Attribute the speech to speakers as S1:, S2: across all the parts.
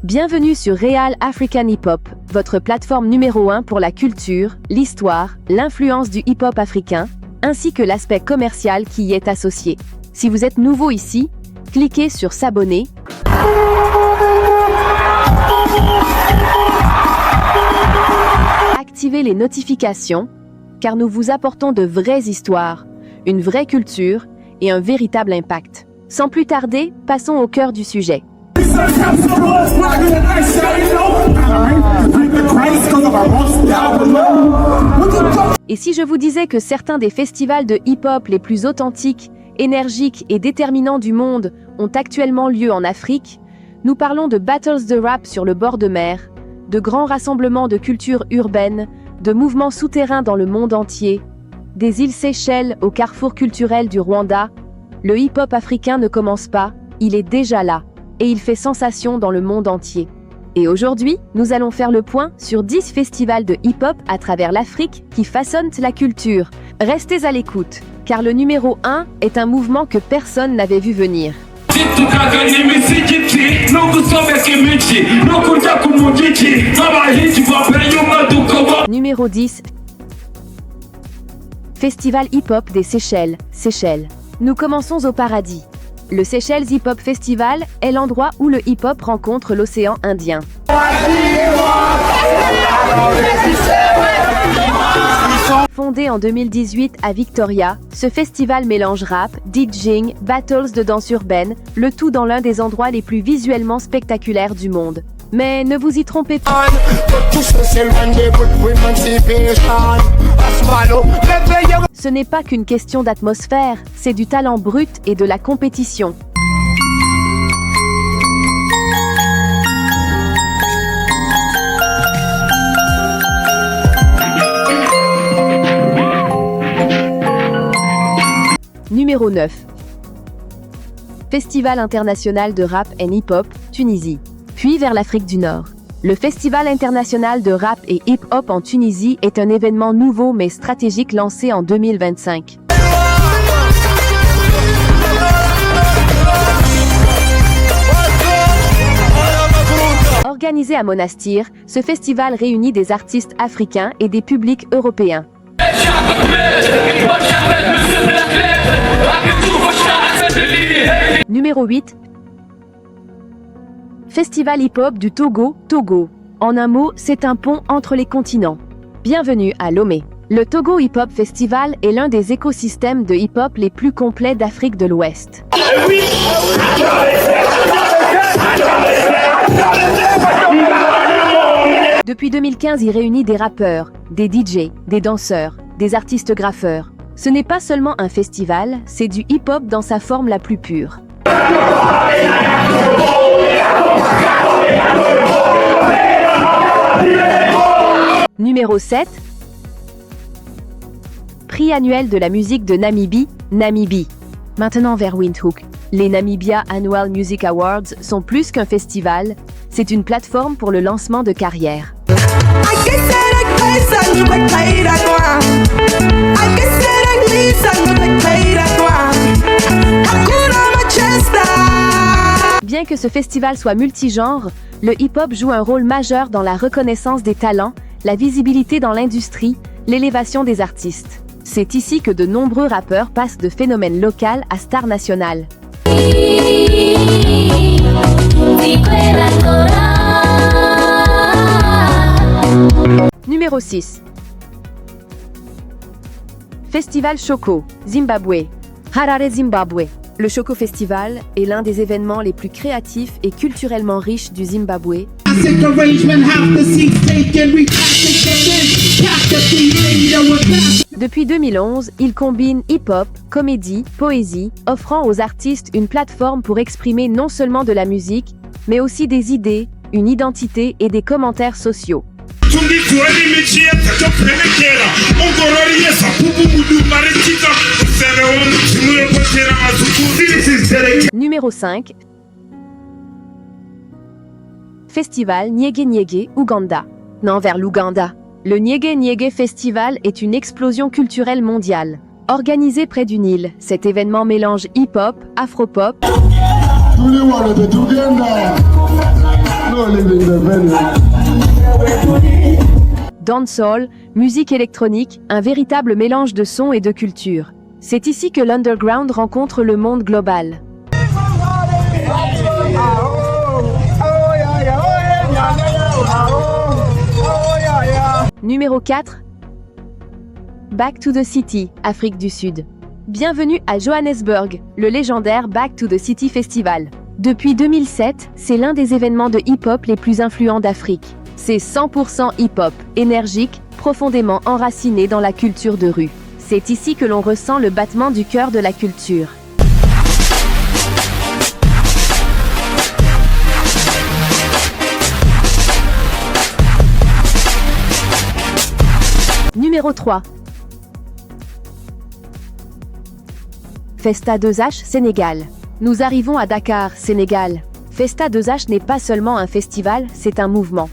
S1: Bienvenue sur Real African Hip Hop, votre plateforme numéro 1 pour la culture, l'histoire, l'influence du hip-hop africain, ainsi que l'aspect commercial qui y est associé. Si vous êtes nouveau ici, cliquez sur s'abonner. Activez les notifications, car nous vous apportons de vraies histoires, une vraie culture et un véritable impact. Sans plus tarder, passons au cœur du sujet. Et si je vous disais que certains des festivals de hip-hop les plus authentiques, énergiques et déterminants du monde ont actuellement lieu en Afrique, nous parlons de battles de rap sur le bord de mer, de grands rassemblements de culture urbaine, de mouvements souterrains dans le monde entier, des îles Seychelles au carrefour culturel du Rwanda. Le hip-hop africain ne commence pas, il est déjà là, et il fait sensation dans le monde entier. Et aujourd'hui, nous allons faire le point sur 10 festivals de hip-hop à travers l'Afrique qui façonnent la culture. Restez à l'écoute, car le numéro 1 est un mouvement que personne n'avait vu venir. Numéro 10. Festival hip-hop des Seychelles, Seychelles. Nous commençons au paradis. Le Seychelles Hip Hop Festival est l'endroit où le hip-hop rencontre l'océan Indien. Fondé en 2018 à Victoria, ce festival mélange rap, DJing, battles de danse urbaine, le tout dans l'un des endroits les plus visuellement spectaculaires du monde. Mais ne vous y trompez pas. Ce n'est pas qu'une question d'atmosphère, c'est du talent brut et de la compétition. Numéro 9. Festival international de rap and hip-hop, Tunisie. Puis vers l'Afrique du Nord. Le Festival international de rap et hip-hop en Tunisie est un événement nouveau mais stratégique lancé en 2025. Organisé à Monastir, ce festival réunit des artistes africains et des publics européens. Numéro 8. Festival hip-hop du Togo, Togo. En un mot, c'est un pont entre les continents. Bienvenue à Lomé. Le Togo Hip Hop Festival est l'un des écosystèmes de hip-hop les plus complets d'Afrique de l'Ouest. Depuis 2015, il réunit des rappeurs, des DJ, des danseurs, des artistes graffeurs. Ce n'est pas seulement un festival, c'est du hip-hop dans sa forme la plus pure. Numéro 7. Prix annuel de la musique de Namibie, Namibie. Maintenant vers Windhoek. Les Namibia Annual Music Awards sont plus qu'un festival, c'est une plateforme pour le lancement de carrière. Bien que ce festival soit multigenre, le hip-hop joue un rôle majeur dans la reconnaissance des talents, la visibilité dans l'industrie, l'élévation des artistes. C'est ici que de nombreux rappeurs passent de phénomène local à star nationale. Numéro 6. Festival Choco, Zimbabwe. Harare, Zimbabwe. Le Choco Festival est l'un des événements les plus créatifs et culturellement riches du Zimbabwe. Depuis 2011, il combine hip-hop, comédie, poésie, offrant aux artistes une plateforme pour exprimer non seulement de la musique, mais aussi des idées, une identité et des commentaires sociaux. Numéro 5. Festival Nyege Nyege, Ouganda. Non, vers l'Ouganda. Le Nyege Nyege Festival est une explosion culturelle mondiale. Organisé près du Nil, cet événement mélange hip-hop, afro-pop, Dancehall, musique électronique, un véritable mélange de sons et de cultures. C'est ici que l'underground rencontre le monde global. Numéro 4. Back to the City, Afrique du Sud. Bienvenue à Johannesburg, le légendaire Back to the City Festival. Depuis 2007, c'est l'un des événements de hip-hop les plus influents d'Afrique. C'est 100% hip-hop, énergique, profondément enraciné dans la culture de rue. C'est ici que l'on ressent le battement du cœur de la culture. Numéro 3. Festa 2H, Sénégal. Nous arrivons à Dakar, Sénégal. Festa 2H n'est pas seulement un festival, c'est un mouvement.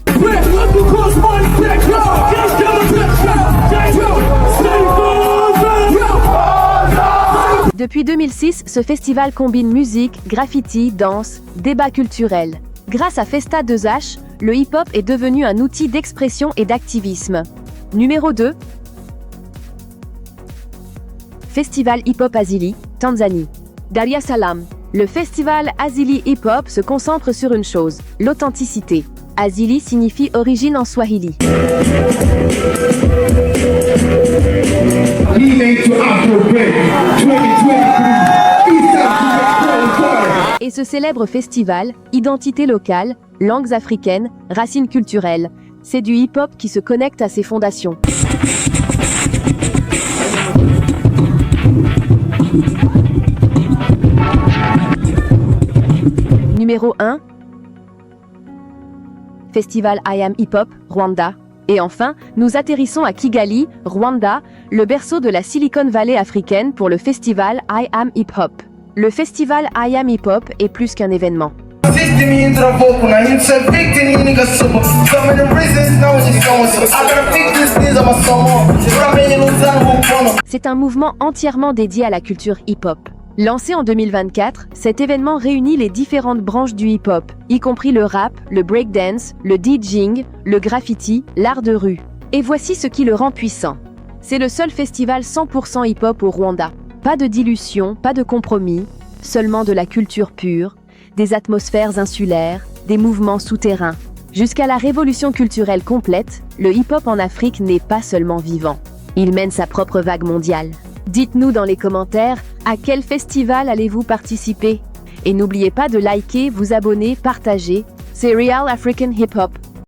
S1: Depuis 2006, ce festival combine musique, graffiti, danse, débat culturel. Grâce à Festa 2H, le hip-hop est devenu un outil d'expression et d'activisme. Numéro 2. Festival hip-hop Azili, Tanzanie. Dar es Salaam. Le festival Azili hip-hop se concentre sur une chose, l'authenticité. Azili signifie origine en swahili. Et ce célèbre festival, identité locale, langues africaines, racines culturelles, c'est du hip-hop qui se connecte à ses fondations. Numéro 1. Festival I Am Hip Hop, Rwanda. Et enfin, nous atterrissons à Kigali, Rwanda, le berceau de la Silicon Valley africaine pour le festival I Am Hip Hop. Le festival I Am Hip Hop est plus qu'un événement. C'est un mouvement entièrement dédié à la culture hip-hop. Lancé en 2024, cet événement réunit les différentes branches du hip-hop, y compris le rap, le breakdance, le DJing, le graffiti, l'art de rue. Et voici ce qui le rend puissant. C'est le seul festival 100% hip-hop au Rwanda. Pas de dilution, pas de compromis, seulement de la culture pure, des atmosphères insulaires, des mouvements souterrains. Jusqu'à la révolution culturelle complète, le hip-hop en Afrique n'est pas seulement vivant. Il mène sa propre vague mondiale. Dites-nous dans les commentaires, à quel festival allez-vous participer? Et n'oubliez pas de liker, vous abonner, partager. C'est Real African Hip Hop.